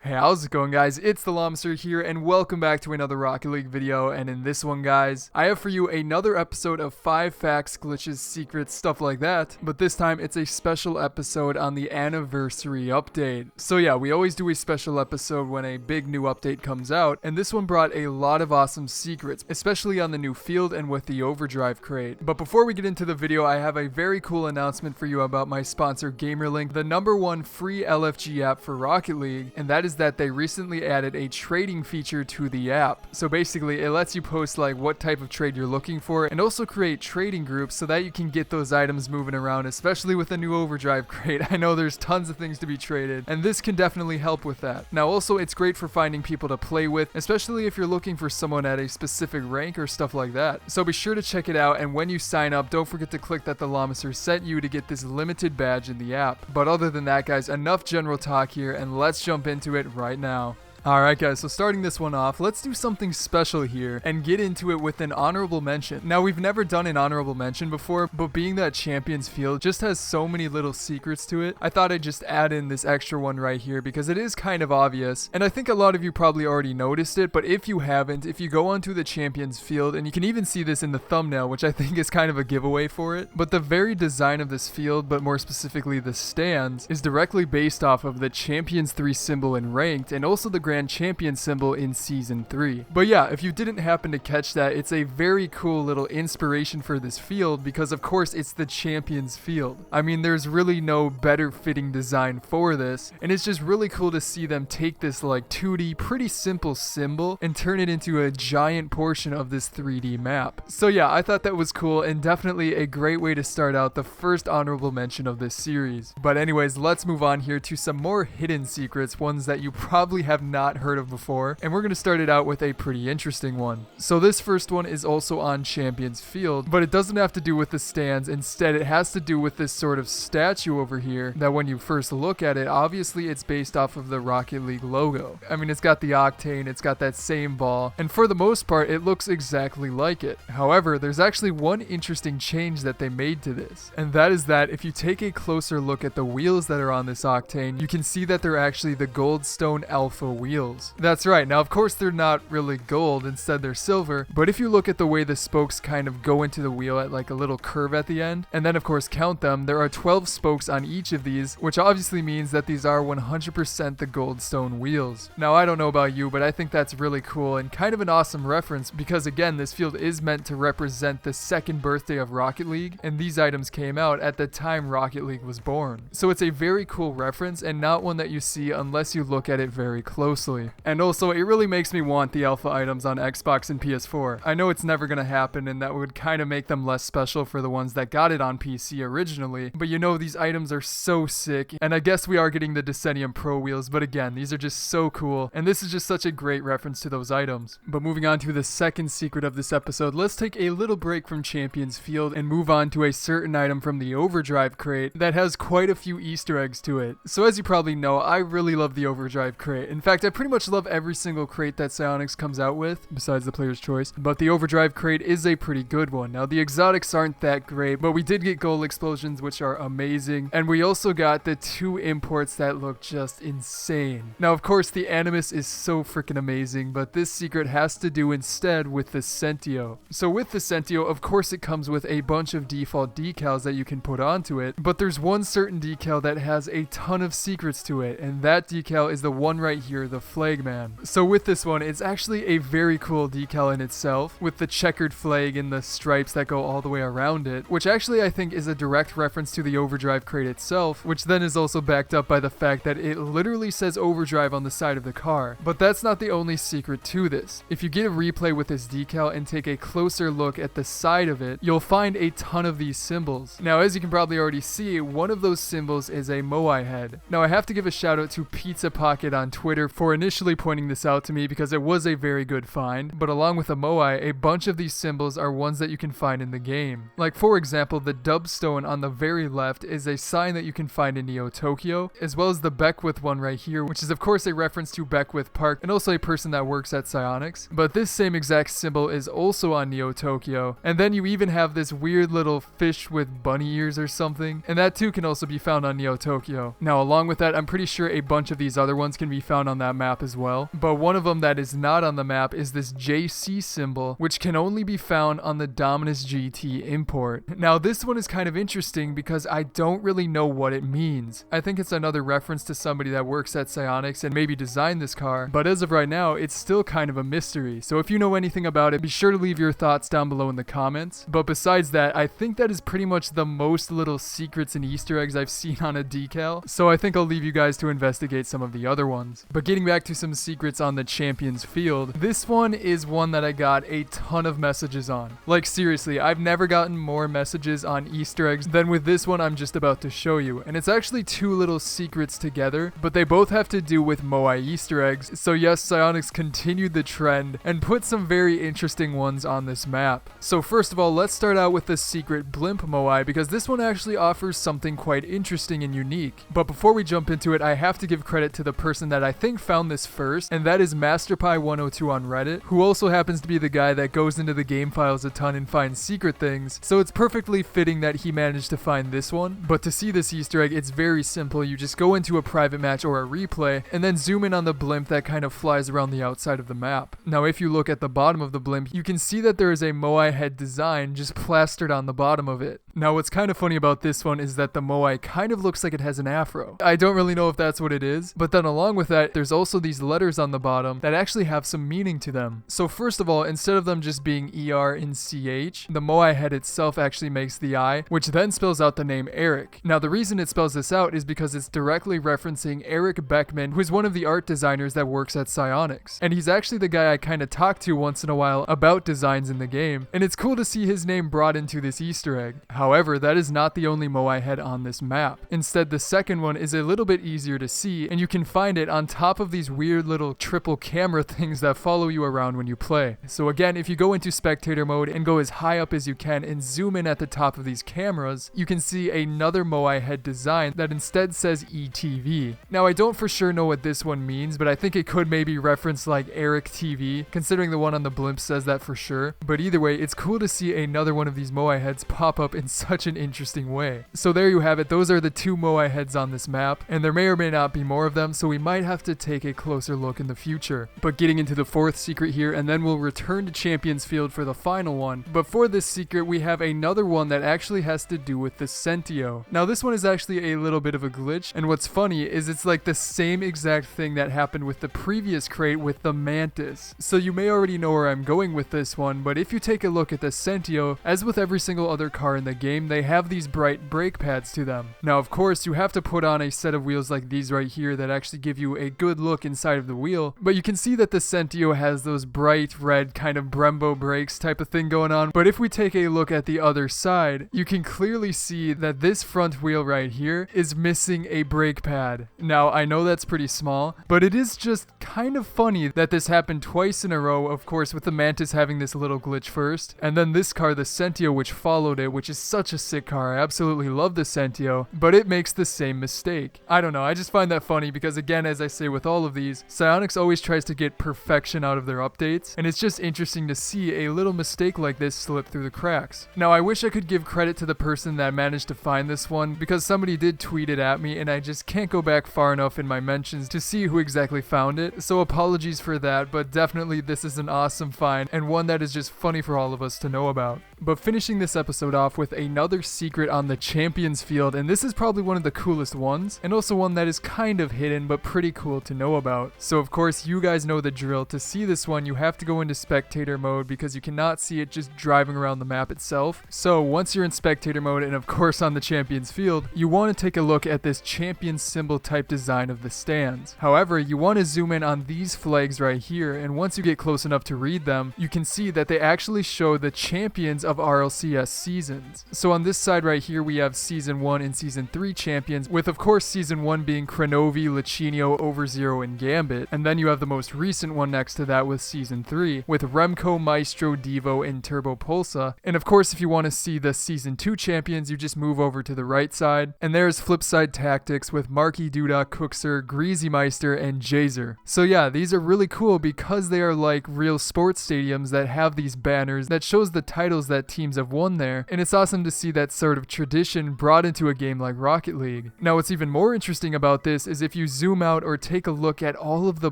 Hey, how's it going, guys? It's TheLlamaSir here, and welcome back to another Rocket League video. And in this one, guys, I have for you another episode of 5 facts, glitches, secrets, stuff like that. But this time, it's a special episode on the anniversary update. So yeah, we always do a special episode when a big new update comes out, and this one brought a lot of awesome secrets, especially on the new field and with the Overdrive Crate. But before we get into the video, I have a very cool announcement for you about my sponsor, GamerLink, the #1 free LFG app for Rocket League, and that is that they recently added a trading feature to the app. So basically, it lets you post like what type of trade you're looking for and also create trading groups so that you can get those items moving around, especially with the new Overdrive Crate. I know there's tons of things to be traded, and this can definitely help with that. Now also, it's great for finding people to play with, especially if you're looking for someone at a specific rank or stuff like that. So be sure to check it out, and when you sign up, don't forget to click that TheLlamaSir sent you to get this limited badge in the app. But other than that, guys, enough general talk here, and let's jump into it right now. Alright guys, so starting this one off, let's do something special here and get into it with an honorable mention. Now, we've never done an honorable mention before, but being that Champions Field just has so many little secrets to it, I thought I'd just add in this extra one right here because it is kind of obvious, and I think a lot of you probably already noticed it, but if you haven't, if you go onto the Champions Field, and you can even see this in the thumbnail, which I think is kind of a giveaway for it, but the very design of this field, but more specifically the stands, is directly based off of the Champions 3 symbol in Ranked, and also the Grand Champion symbol in Season 3. But yeah, if you didn't happen to catch that, it's a very cool little inspiration for this field because of course it's the Champions Field. I mean, there's really no better fitting design for this, and it's just really cool to see them take this like 2D, pretty simple symbol and turn it into a giant portion of this 3D map. So yeah, I thought that was cool and definitely a great way to start out the first honorable mention of this series. But anyways, let's move on here to some more hidden secrets, ones that you probably have not heard of before, and we're going to start it out with a pretty interesting one. So this first one is also on Champions Field, but it doesn't have to do with the stands. Instead, it has to do with this sort of statue over here that when you first look at it, obviously it's based off of the Rocket League logo. I mean, it's got the octane, it's got that same ball, and for the most part, it looks exactly like it. However, there's actually one interesting change that they made to this, and that is that if you take a closer look at the wheels that are on this octane, you can see that they're actually the Goldstone Alpha wheels. That's right. Now, of course, they're not really gold. Instead, they're silver. But if you look at the way the spokes kind of go into the wheel at like a little curve at the end, and then, of course, count them, there are 12 spokes on each of these, which obviously means that these are 100% the Goldstone wheels. Now, I don't know about you, but I think that's really cool and kind of an awesome reference because, again, this field is meant to represent the second birthday of Rocket League, and these items came out at the time Rocket League was born. So it's a very cool reference and not one that you see unless you look at it very closely. And also, it really makes me want the alpha items on Xbox and PS4. I know it's never going to happen, and that would kind of make them less special for the ones that got it on PC originally, but you know, these items are so sick, and I guess we are getting the Decennium Pro wheels, but again, these are just so cool, and this is just such a great reference to those items. But moving on to the second secret of this episode, let's take a little break from Champions Field and move on to a certain item from the Overdrive Crate that has quite a few Easter eggs to it. So as you probably know, I really love the Overdrive Crate. In fact, I pretty much love every single crate that Psyonix comes out with, besides the player's choice, but the Overdrive Crate is a pretty good one. Now, the exotics aren't that great, but we did get gold explosions, which are amazing, and we also got the 2 imports that look just insane. Now, of course, the Animus is so freaking amazing, but this secret has to do instead with the Centio. So with the Centio, of course, it comes with a bunch of default decals that you can put onto it, but there's one certain decal that has a ton of secrets to it, and that decal is the one right here, the Flagman. So with this one, it's actually a very cool decal in itself, with the checkered flag and the stripes that go all the way around it, which actually I think is a direct reference to the Overdrive Crate itself, which then is also backed up by the fact that it literally says Overdrive on the side of the car. But that's not the only secret to this. If you get a replay with this decal and take a closer look at the side of it, you'll find a ton of these symbols. Now, as you can probably already see, one of those symbols is a Moai head. Now, I have to give a shout out to Pizza Pocket on Twitter for initially pointing this out to me because it was a very good find, but along with a Moai, a bunch of these symbols are ones that you can find in the game. Like, for example, the dub stone on the very left is a sign that you can find in Neo Tokyo, as well as the Beckwith one right here, which is of course a reference to Beckwith Park and also a person that works at Psyonix. But this same exact symbol is also on Neo Tokyo, and then you even have this weird little fish with bunny ears or something, and that too can also be found on Neo Tokyo. Now, along with that, I'm pretty sure a bunch of these other ones can be found on that map as well. But one of them that is not on the map is this JC symbol, which can only be found on the Dominus GT import. Now this one is kind of interesting because I don't really know what it means. I think it's another reference to somebody that works at Psyonix and maybe designed this car, but as of right now, it's still kind of a mystery. So if you know anything about it, be sure to leave your thoughts down below in the comments. But besides that, I think that is pretty much the most little secrets and Easter eggs I've seen on a decal. So I think I'll leave you guys to investigate some of the other ones. But getting back to some secrets on the Champions field, this one is one that I got a ton of messages on. Like seriously, I've never gotten more messages on Easter eggs than with this one I'm just about to show you. And it's actually two little secrets together, but they both have to do with Moai Easter eggs. So yes, Psyonix continued the trend and put some very interesting ones on this map. So first of all, let's start out with the secret Blimp Moai, because this one actually offers something quite interesting and unique. But before we jump into it, I have to give credit to the person that I think found this first, and that is MasterPie102 on Reddit, who also happens to be the guy that goes into the game files a ton and finds secret things. So it's perfectly fitting that he managed to find this one. But to see this Easter egg, it's very simple. You just go into a private match or a replay and then zoom in on the blimp that kind of flies around the outside of the map. Now if you look at the bottom of the blimp, you can see that there is a Moai head design just plastered on the bottom of it. Now what's kind of funny about this one is that the Moai kind of looks like it has an afro. I don't really know if that's what it is, but then along with that, there's also these letters on the bottom that actually have some meaning to them. So first of all, instead of them just being ER and CH, the Moai head itself actually makes the I, which then spells out the name Eric. Now the reason it spells this out is because it's directly referencing Eric Beckman, who is one of the art designers that works at Psyonix. And he's actually the guy I kind of talk to once in a while about designs in the game, and it's cool to see his name brought into this Easter egg. However, that is not the only Moai head on this map. Instead, the second one is a little bit easier to see, and you can find it on top of these weird little triple camera things that follow you around when you play. So again, if you go into spectator mode and go as high up as you can and zoom in at the top of these cameras, you can see another Moai head design that instead says ETV. Now I don't for sure know what this one means, but I think it could maybe reference like Eric TV, considering the one on the blimp says that for sure. But either way, it's cool to see another one of these Moai heads pop up in such an interesting way. So there you have it. Those are the two Moai heads on this map, and there may or may not be more of them, so we might have to take a closer look in the future. But getting into the fourth secret here, and then we'll return to Champions Field for the final one. But for this secret, we have another one that actually has to do with the Centio. Now this one is actually a little bit of a glitch, and what's funny is it's like the same exact thing that happened with the previous crate with the Mantis. So you may already know where I'm going with this one, but if you take a look at the Centio, as with every single other car in the game, they have these bright brake pads to them. Now of course you have to put on a set of wheels like these right here that actually give you a good look inside of the wheel, but you can see that the Centio has those bright red kind of Brembo brakes type of thing going on. But if we take a look at the other side, you can clearly see that this front wheel right here is missing a brake pad. Now I know that's pretty small, but it is just kind of funny that this happened twice in a row, of course with the Mantis having this little glitch first, and then this car, the Centio, which followed it, which is such a sick car. I absolutely love the Centio, but it makes the same mistake. I don't know, I just find that funny because again, as I say with all of these, Psyonix always tries to get perfection out of their updates, and it's just interesting to see a little mistake like this slip through the cracks. Now I wish I could give credit to the person that managed to find this one, because somebody did tweet it at me and I just can't go back far enough in my mentions to see who exactly found it, so apologies for that, but definitely this is an awesome find and one that is just funny for all of us to know about. But finishing this episode off with another secret on the Champions Field, and this is probably one of the coolest ones, and also one that is kind of hidden but pretty cool to know about. So of course you guys know the drill. To see this one you have to go into spectator mode because you cannot see it just driving around the map itself. So once you're in spectator mode and of course on the Champions Field, you want to take a look at this champion symbol type design of the stands. However, you want to zoom in on these flags right here, and once you get close enough to read them, you can see that they actually show the champions of RLCS seasons. So on this side right here we have Season 1 and Season 3 champions, with of course Season 1 being Kronovi, Lichinio, Overzero, and Gambit, and then you have the most recent one next to that with Season 3, with Remco, Maestro, Devo, and Turbo Pulsa. And of course if you want to see the Season 2 champions, you just move over to the right side, and there's Flipside Tactics with Marky Duda, Cookser, Greasy Meister, and JHZER. So yeah, these are really cool because they are like real sports stadiums that have these banners that shows the titles that that teams have won there, and it's awesome to see that sort of tradition brought into a game like Rocket League. Now what's even more interesting about this is if you zoom out or take a look at all of the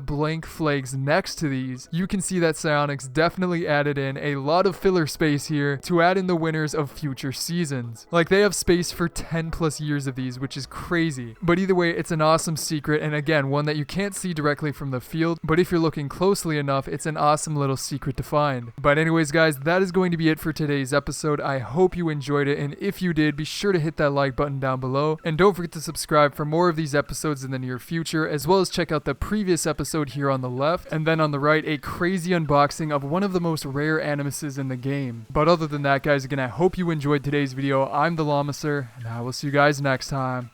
blank flags next to these, you can see that Psyonix definitely added in a lot of filler space here to add in the winners of future seasons. Like, they have space for 10 plus years of these, which is crazy. But either way, it's an awesome secret, and again, one that you can't see directly from the field, but if you're looking closely enough, it's an awesome little secret to find. But anyways guys, that is going to be it for today's episode. I hope you enjoyed it, and if you did, be sure to hit that like button down below, and don't forget to subscribe for more of these episodes in the near future, as well as check out the previous episode here on the left, and then on the right, a crazy unboxing of one of the most rare animuses in the game. But other than that guys, again, I hope you enjoyed today's video. I'm TheLlamaSir, and I will see you guys next time.